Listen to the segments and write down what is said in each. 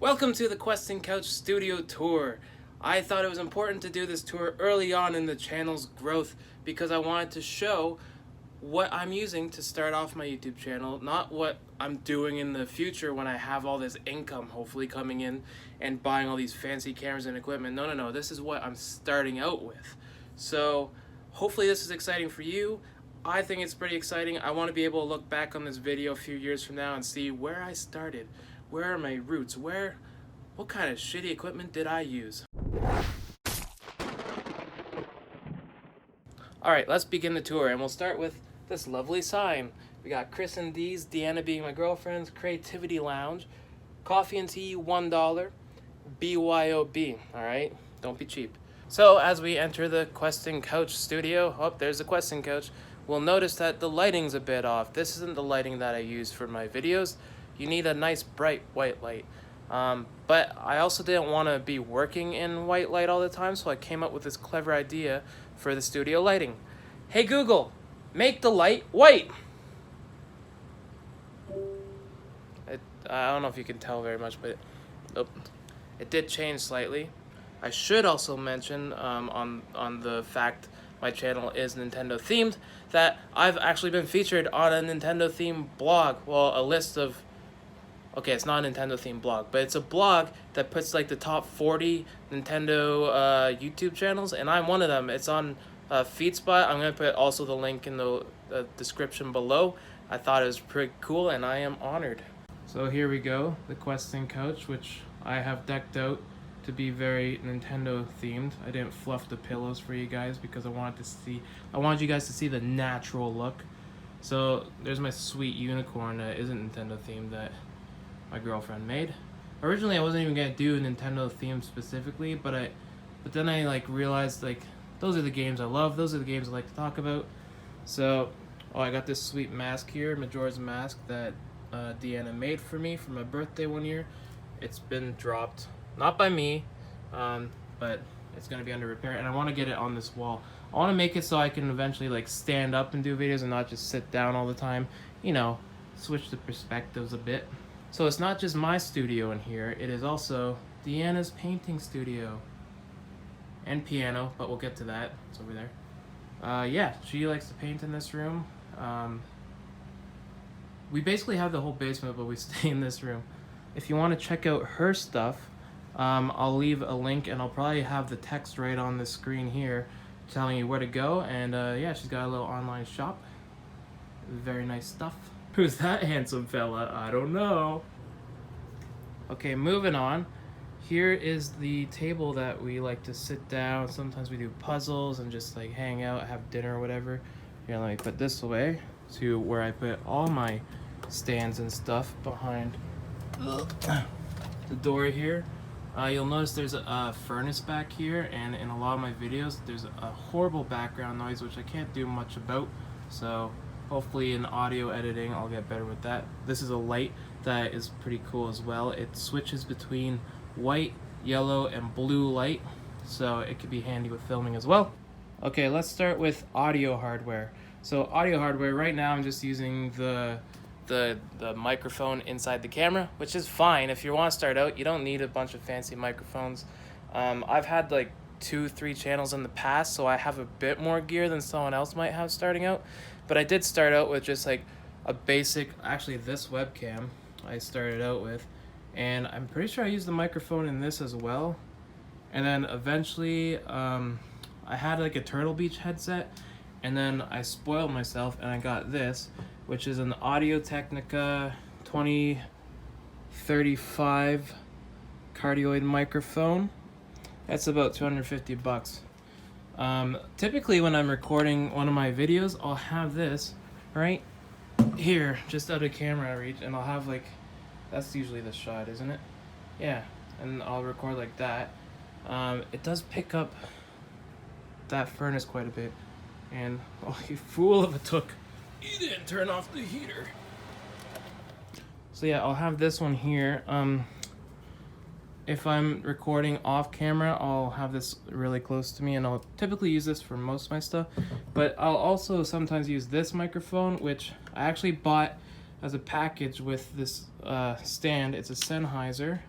Welcome to the Questing Couch Studio Tour. I thought it was important to do this tour early on in the channel's growth because I wanted to show what I'm using to start off my YouTube channel, not what I'm doing in the future when I have all this income hopefully coming in and buying all these fancy cameras and equipment. No, this is what I'm starting out with. So hopefully this is exciting for you. I think it's pretty exciting. I want to be able to look back on this video a few years from now and see where I started. Where are my roots? What kind of shitty equipment did I use? Alright, let's begin the tour, and we'll start with this lovely sign. We got Chris and D's, Deanna being my girlfriend's, Creativity Lounge, Coffee and Tea, $1, BYOB, alright? Don't be cheap. So, as we enter the Questing Couch studio, there's the Questing Couch, we'll notice that the lighting's a bit off. This isn't the lighting that I use for my videos. You need a nice bright white light. But I also didn't want to be working in white light all the time, so I came up with this clever idea for the studio lighting. Hey Google, make the light white! I don't know if you can tell very much, but it did change slightly. I should also mention on the fact my channel is Nintendo themed that I've actually been featured on a Nintendo themed blog. Well, a list of okay, it's not a Nintendo themed blog, but it's a blog that puts like the top 40 Nintendo YouTube channels, and I'm one of them. It's on FeedSpot. I'm going to put also the link in the description below. I thought it was pretty cool, and I am honored. So here we go, the Questing Couch, which I have decked out to be very Nintendo themed. I didn't fluff the pillows for you guys because I wanted you guys to see the natural look. So there's my sweet unicorn that isn't Nintendo themed that my girlfriend made. Originally I wasn't even gonna do a Nintendo theme specifically, but then I like realized like those are the games I love, those are the games I like to talk about. So I got this sweet mask here, Majora's Mask, that Deanna made for me for my birthday one year. It's been dropped, not by me, but it's gonna be under repair, and I want to get it on this wall. I want to make it so I can eventually like stand up and do videos and not just sit down all the time, you know, switch the perspectives a bit. So it's not just my studio in here, it is also Deanna's painting studio. And piano, but we'll get to that, it's over there. Yeah, she likes to paint in this room. We basically have the whole basement, but we stay in this room. If you want to check out her stuff, I'll leave a link, and I'll probably have the text right on the screen here telling you where to go. And yeah, she's got a little online shop. Very nice stuff. Who's that handsome fella? I don't know. Okay, moving on. Here is the table that we like to sit down. Sometimes we do puzzles and just like hang out, have dinner or whatever. Here, let me put this away to where I put all my stands and stuff behind the door here. You'll notice there's a furnace back here, and in a lot of my videos there's a horrible background noise which I can't do much about. So hopefully in audio editing I'll get better with that. This is a light that is pretty cool as well. It switches between white, yellow, and blue light, so it could be handy with filming as well. Okay, let's start with audio hardware. So audio hardware, right now I'm just using the microphone inside the camera, which is fine. If you want to start out, you don't need a bunch of fancy microphones. I've had like 2-3 channels in the past, so I have a bit more gear than someone else might have starting out. But I did start out with just like a basic, actually this webcam I started out with, and I'm pretty sure I used the microphone in this as well. And then eventually I had like a Turtle Beach headset, and then I spoiled myself and I got this, which is an Audio-Technica 2035 cardioid microphone. That's about 250 bucks. Typically when I'm recording one of my videos, I'll have this right here, just out of camera reach, and I'll have like, that's usually the shot, isn't it? Yeah, and I'll record like that. It does pick up that furnace quite a bit, and oh, you fool of a took, you didn't turn off the heater. So yeah, I'll have this one here. If I'm recording off camera, I'll have this really close to me, and I'll typically use this for most of my stuff. But I'll also sometimes use this microphone, which I actually bought as a package with this stand. It's a Sennheiser.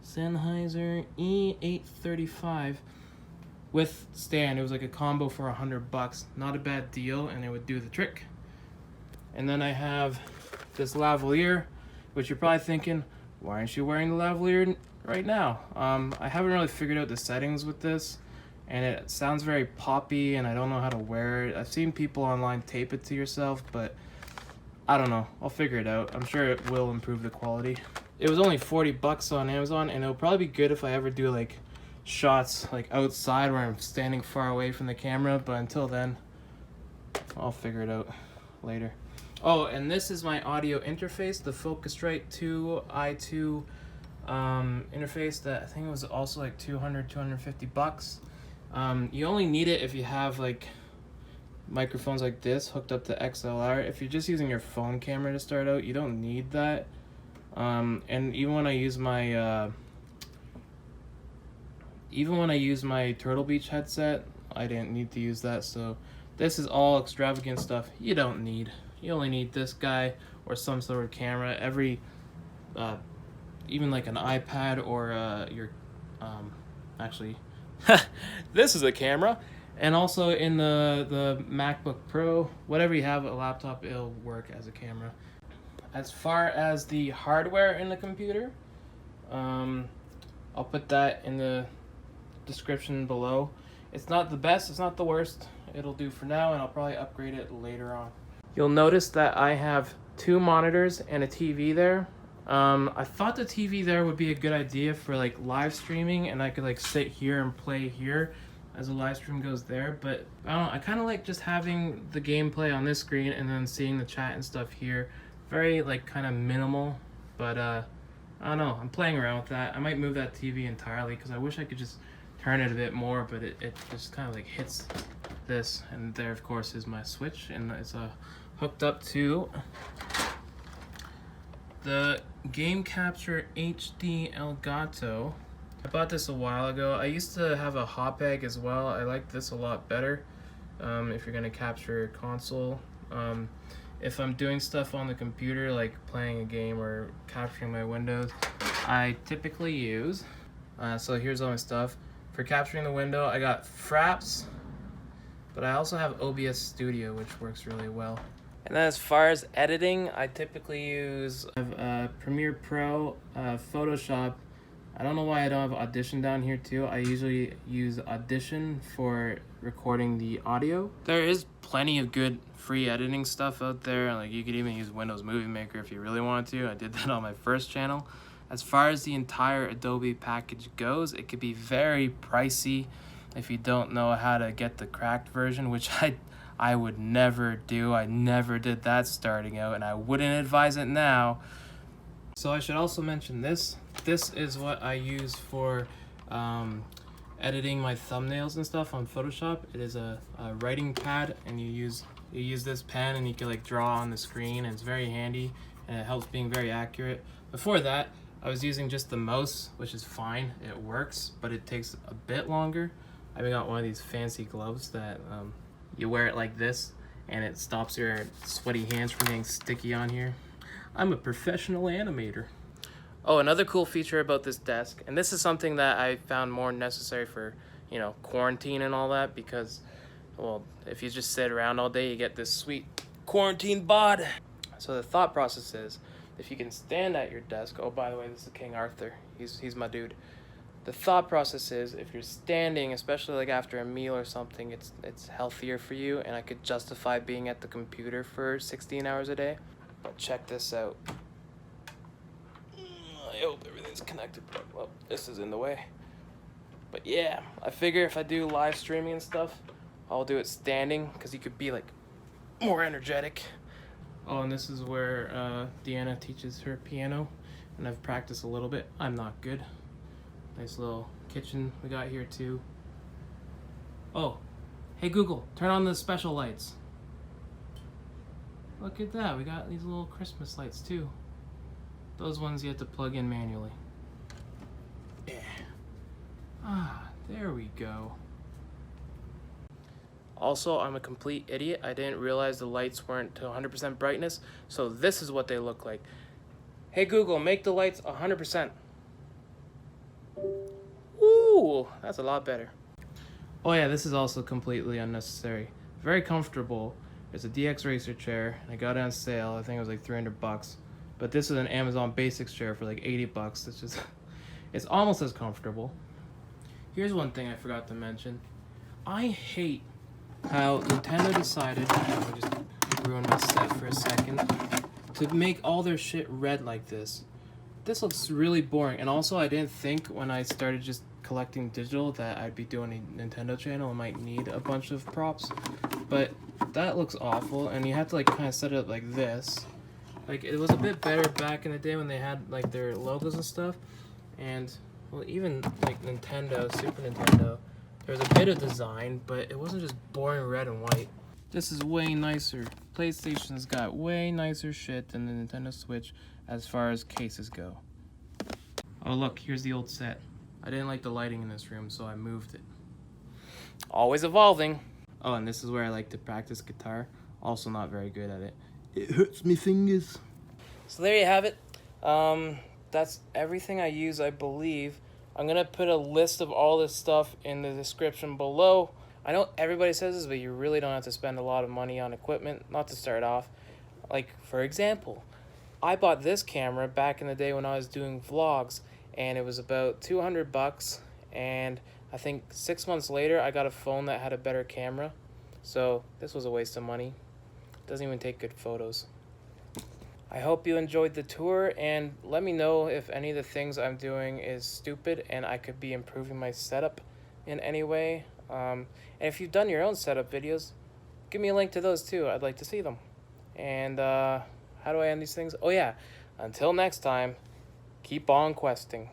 Sennheiser E835 with stand. It was like a combo for $100. Not a bad deal, and it would do the trick. And then I have this lavalier, which you're probably thinking, why aren't you wearing the lavalier right now? I haven't really figured out the settings with this, and it sounds very poppy, and I don't know how to wear it. I've seen people online tape it to yourself, but I don't know. I'll figure it out. I'm sure it will improve the quality. It was only $40 on Amazon, and it'll probably be good if I ever do like shots like outside where I'm standing far away from the camera, but until then, I'll figure it out later. Oh, and this is my audio interface, the Focusrite 2 i2 interface that I think it was also like $250. You only need it if you have like microphones like this hooked up to XLR. If you're just using your phone camera to start out, you don't need that. And even when I use my Turtle Beach headset, I didn't need to use that. So this is all extravagant stuff you don't need. You only need this guy or some sort of camera. Even like an iPad or actually, this is a camera. And also in the MacBook Pro, whatever you have, a laptop, it'll work as a camera. As far as the hardware in the computer, I'll put that in the description below. It's not the best, it's not the worst. It'll do for now, and I'll probably upgrade it later on. You'll notice that I have 2 monitors and a TV there. I thought the TV there would be a good idea for like live streaming, and I could like sit here and play here as a live stream goes there, but I don't know, I kind of like just having the gameplay on this screen and then seeing the chat and stuff here. Very like kind of minimal, but I don't know, I'm playing around with that. I might move that TV entirely because I wish I could just turn it a bit more, but it just kind of like hits this, and there of course is my Switch, and it's hooked up to the Game Capture HD Elgato. I bought this a while ago. I used to have a hop egg as well. I like this a lot better if you're gonna capture console. If I'm doing stuff on the computer, like playing a game or capturing my windows, I typically use, so here's all my stuff. For capturing the window, I got Fraps, but I also have OBS Studio, which works really well. And then as far as editing, I typically use Premiere Pro, Photoshop. I don't know why I don't have Audition down here too. I usually use Audition for recording the audio. There is plenty of good free editing stuff out there. Like you could even use Windows Movie Maker if you really want to. I did that on my first channel. As far as the entire Adobe package goes, it could be very pricey if you don't know how to get the cracked version, which I would never do. I never did that starting out, and I wouldn't advise it now. So I should also mention this. This is what I use for editing my thumbnails and stuff on Photoshop. It is a writing pad, and you use this pen, and you can like draw on the screen, and it's very handy, and it helps being very accurate. Before that, I was using just the mouse, which is fine. It works, but it takes a bit longer. I even got one of these fancy gloves that you wear it like this, and it stops your sweaty hands from getting sticky on here. I'm a professional animator. Oh, another cool feature about this desk, and this is something that I found more necessary for, you know, quarantine and all that, because, well, if you just sit around all day, you get this sweet quarantine bod. So the thought process is, if you can stand at your desk, oh, by the way, this is King Arthur. He's my dude. The thought process is, if you're standing, especially like after a meal or something, it's healthier for you, and I could justify being at the computer for 16 hours a day. But check this out. I hope everything's connected. Well, this is in the way. But yeah, I figure if I do live streaming and stuff, I'll do it standing, because you could be like more energetic. Oh, and this is where Deanna teaches her piano, and I've practiced a little bit. I'm not good. Nice little kitchen we got here too. Oh, hey Google, turn on the special lights. Look at that, we got these little Christmas lights too. Those ones you have to plug in manually. Yeah. Ah, there we go. Also, I'm a complete idiot. I didn't realize the lights weren't to 100% brightness, so this is what they look like. Hey Google, make the lights 100%. Ooh, that's a lot better. Oh yeah, this is also completely unnecessary. Very comfortable. It's a DX Racer chair, and I got it on sale. I think it was like $300. But this is an Amazon Basics chair for like $80. It's just, it's almost as comfortable. Here's one thing I forgot to mention. I hate how Nintendo decided, I'll just ruin my set for a second, to make all their shit red like this. This looks really boring, and also I didn't think when I started just collecting digital that I'd be doing a Nintendo channel and might need a bunch of props, but that looks awful, and you have to like kind of set it up like this. Like, it was a bit better back in the day when they had like their logos and stuff, and well, even like Nintendo, Super Nintendo, there was a bit of design, but it wasn't just boring red and white. This is way nicer. PlayStation's got way nicer shit than the Nintendo Switch as far as cases go. Oh look, here's the old set. I didn't like the lighting in this room, so I moved it. Always evolving. Oh, and this is where I like to practice guitar. Also not very good at it. It hurts me fingers. So there you have it. That's everything I use, I believe. I'm gonna put a list of all this stuff in the description below. I know everybody says this, but you really don't have to spend a lot of money on equipment, not to start off. Like, for example, I bought this camera back in the day when I was doing vlogs, and it was about $200, and I think 6 months later I got a phone that had a better camera. So this was a waste of money. Doesn't even take good photos. I hope you enjoyed the tour, and let me know if any of the things I'm doing is stupid and I could be improving my setup in any way. And if you've done your own setup videos, give me a link to those too. I'd like to see them. And how do I end these things? Oh yeah, until next time, keep on questing.